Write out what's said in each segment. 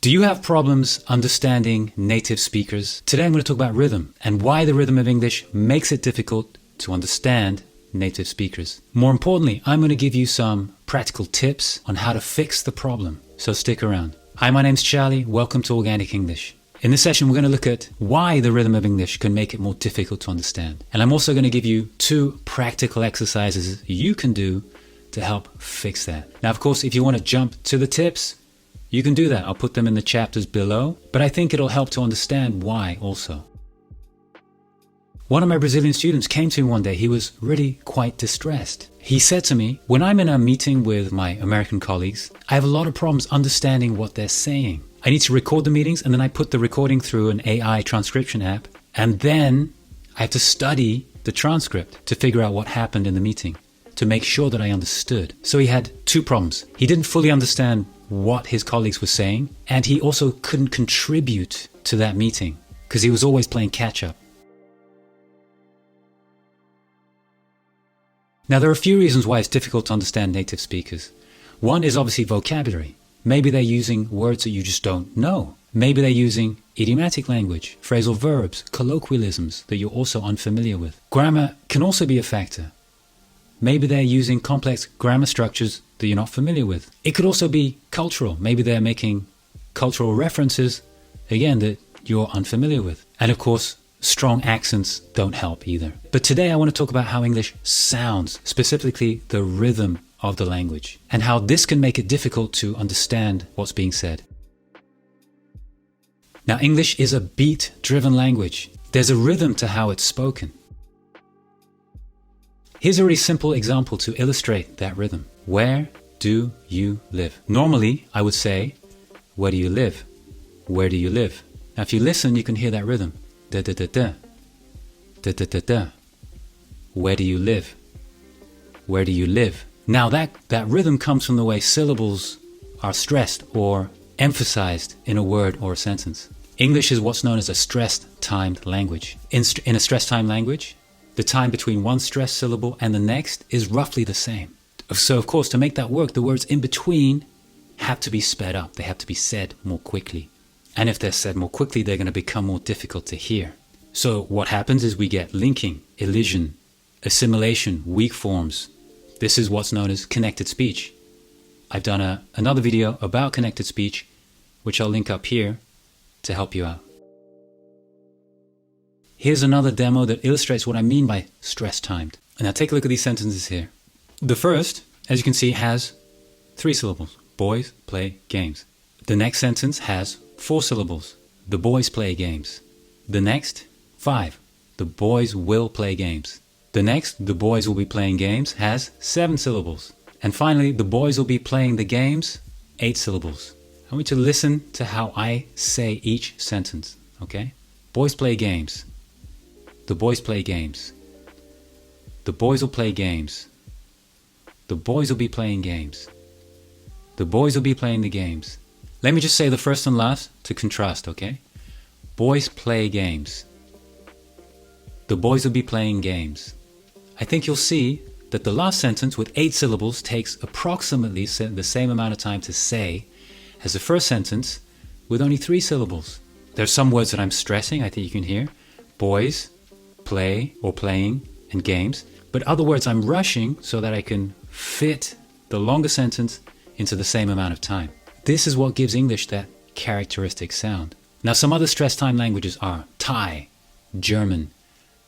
Do you have problems understanding native speakers? Today I'm going to talk about rhythm and why the rhythm of English makes it difficult to understand native speakers. More importantly, I'm going to give you some practical tips on how to fix the problem. So stick around. Hi, my name's Charlie. Welcome to Organic English. In this session, we're going to look at why the rhythm of English can make it more difficult to understand. And I'm also going to give you 2 practical exercises you can do to help fix that. Now, of course, if you want to jump to the tips, you can do that. I'll put them in the chapters below, but I think it'll help to understand why also. One of my Brazilian students came to me one day. He was really quite distressed. He said to me, when I'm in a meeting with my American colleagues, I have a lot of problems understanding what they're saying. I need to record the meetings and then I put the recording through an AI transcription app, and then I have to study the transcript to figure out what happened in the meeting to make sure that I understood. So he had 2 problems. He didn't fully understand what his colleagues were saying, and he also couldn't contribute to that meeting because he was always playing catch up. Now, there are a few reasons why it's difficult to understand native speakers. One is obviously vocabulary. Maybe they're using words that you just don't know. Maybe they're using idiomatic language, phrasal verbs, colloquialisms that you're also unfamiliar with. Grammar can also be a factor. Maybe they're using complex grammar structures that you're not familiar with. It could also be cultural. Maybe they're making cultural references, again, that you're unfamiliar with. And of course, strong accents don't help either. But today I want to talk about how English sounds, specifically the rhythm of the language, and how this can make it difficult to understand what's being said. Now, English is a beat-driven language. There's a rhythm to how it's spoken. Here's a really simple example to illustrate that rhythm. Where do you live? Normally, I would say, where do you live? Where do you live? Now, if you listen, you can hear that rhythm. Da da da da. Da da da da. Where do you live? Where do you live? Now, that rhythm comes from the way syllables are stressed or emphasized in a word or a sentence. English is what's known as a stressed-timed language. In a stressed-timed language, the time between one stressed syllable and the next is roughly the same. So, of course, to make that work, the words in between have to be sped up. They have to be said more quickly. And if they're said more quickly, they're going to become more difficult to hear. So what happens is we get linking, elision, assimilation, weak forms. This is what's known as connected speech. I've done another video about connected speech, which I'll link up here to help you out. Here's another demo that illustrates what I mean by stress-timed. Now take a look at these sentences here. The first, as you can see, has 3 syllables. Boys play games. The next sentence has 4 syllables. The boys play games. The next, 5. The boys will play games. The next, the boys will be playing games, has 7 syllables. And finally, the boys will be playing the games, 8 syllables. I want you to listen to how I say each sentence, okay? Boys play games. The boys play games. The boys will play games. The boys will be playing games. The boys will be playing the games. Let me just say the first and last to contrast, okay? Boys play games. The boys will be playing games. I think you'll see that the last sentence with 8 syllables takes approximately the same amount of time to say as the first sentence with only 3 syllables. There's some words that I'm stressing, I think you can hear. Boys, play or playing, and games. But other words I'm rushing so that I can fit the longer sentence into the same amount of time. This is what gives English that characteristic sound. Now, some other stress-time languages are Thai, German,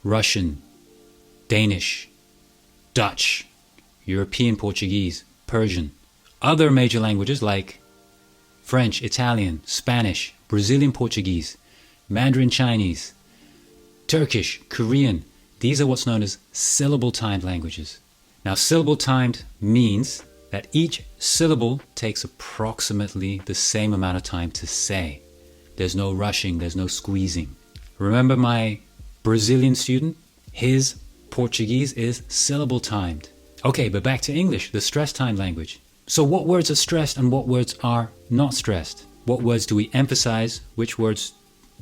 Russian, Danish, Dutch, European Portuguese, Persian. Other major languages like French, Italian, Spanish, Brazilian Portuguese, Mandarin Chinese, Turkish, Korean. These are what's known as syllable-timed languages. Now, syllable-timed means that each syllable takes approximately the same amount of time to say. There's no rushing, there's no squeezing. Remember my Brazilian student? His Portuguese is syllable-timed. Okay, but back to English, the stress-timed language. So what words are stressed and what words are not stressed? What words do we emphasize? Which words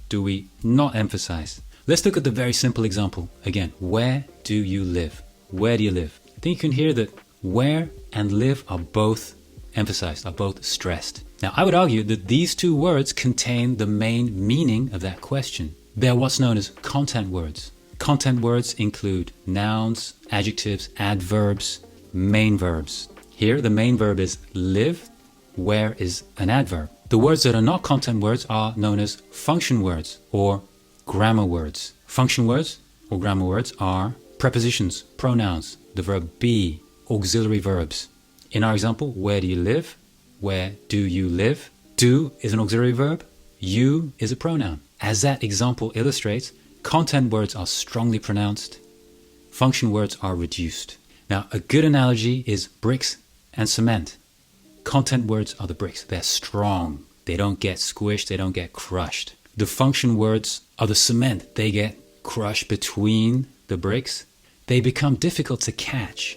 do we not emphasize? Let's look at the very simple example. Again, where do you live? Where do you live? I think you can hear that where and live are both emphasized, are both stressed. Now, I would argue that these two words contain the main meaning of that question. They're what's known as content words. Content words include nouns, adjectives, adverbs, main verbs. Here, the main verb is live, where is an adverb. The words that are not content words are known as function words or grammar words. Function words or grammar words are prepositions, pronouns, the verb be, auxiliary verbs. In our example, where do you live? Where do you live? Do is an auxiliary verb. You is a pronoun. As that example illustrates, content words are strongly pronounced. Function words are reduced. Now, a good analogy is bricks and cement. Content words are the bricks. They're strong. They don't get squished. They don't get crushed. The function words are the cement. They get crushed between the bricks. They become difficult to catch.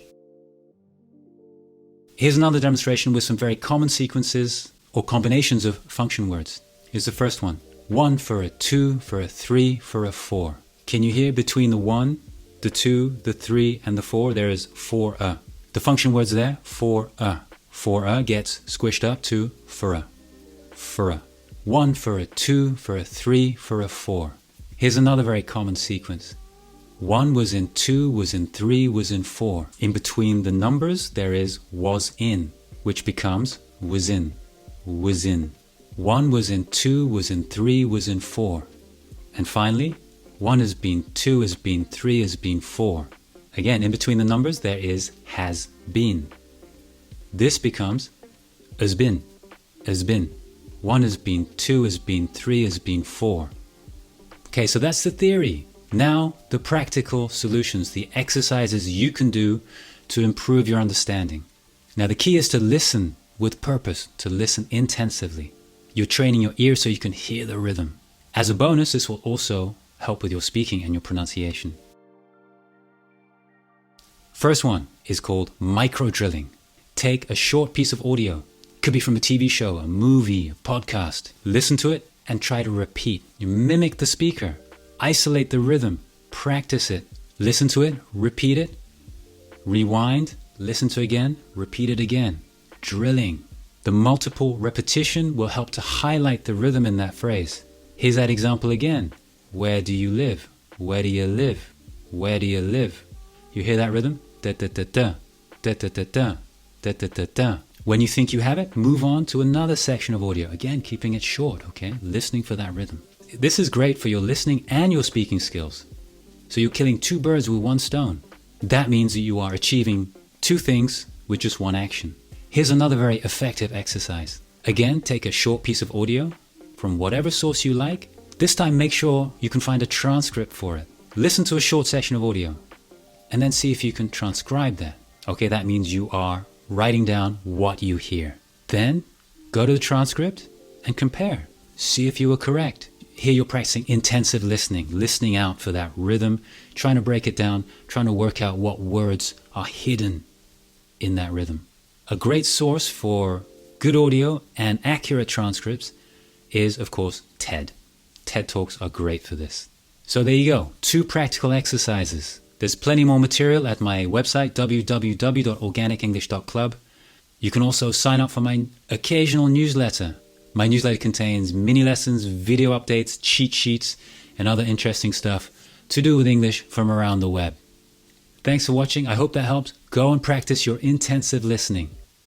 Here's another demonstration with some very common sequences or combinations of function words. Here's the first one. 1 for a 2 for a 3 for a 4. Can you hear between the 1, the 2, the 3, and the 4, there is for a. The function words there, for a. For a gets squished up to for a. For a. 1 for a 2 for a 3 for a 4. Here's another very common sequence. 1 was in 2, was in 3, was in 4. In between the numbers, there is was in, which becomes was in, was in. 1 was in 2, was in 3, was in 4. And finally, 1 has been 2, has been 3, has been 4. Again, in between the numbers, there is has been. This becomes has been, has been. 1 has been 2, has been 3, has been 4. Okay, so that's the theory. Now, the practical solutions, the exercises you can do to improve your understanding. Now, the key is to listen with purpose, to listen intensively. You're training your ears so you can hear the rhythm. As a bonus, this will also help with your speaking and your pronunciation. First one is called micro-drilling. Take a short piece of audio. Could be from a TV show, a movie, a podcast. Listen to it and try to repeat. You mimic the speaker. Isolate the rhythm, practice it, listen to it, repeat it, rewind, listen to it again, repeat it again. Drilling. The multiple repetition will help to highlight the rhythm in that phrase. Here's that example again. Where do you live? Where do you live? Where do you live? You hear that rhythm? Da da da da, da da da da, da da da da. When you think you have it, move on to another section of audio. Again, keeping it short, okay? Listening for that rhythm. This is great for your listening and your speaking skills. So you're killing two birds with one stone. That means that you are achieving two things with just one action. Here's another very effective exercise. Again, take a short piece of audio from whatever source you like. This time, make sure you can find a transcript for it. Listen to a short section of audio and then see if you can transcribe that. Okay, that means you are writing down what you hear. Then go to the transcript and compare. See if you were correct. Here you're practicing intensive listening, listening out for that rhythm, trying to break it down, trying to work out what words are hidden in that rhythm. A great source for good audio and accurate transcripts is, of course, TED. TED Talks are great for this. So there you go, 2 practical exercises. There's plenty more material at my website, www.Organicenglish.club. You can also sign up for my occasional newsletter. My newsletter contains mini lessons, video updates, cheat sheets, and other interesting stuff to do with English from around the web. Thanks for watching. I hope that helped. Go and practice your intensive listening.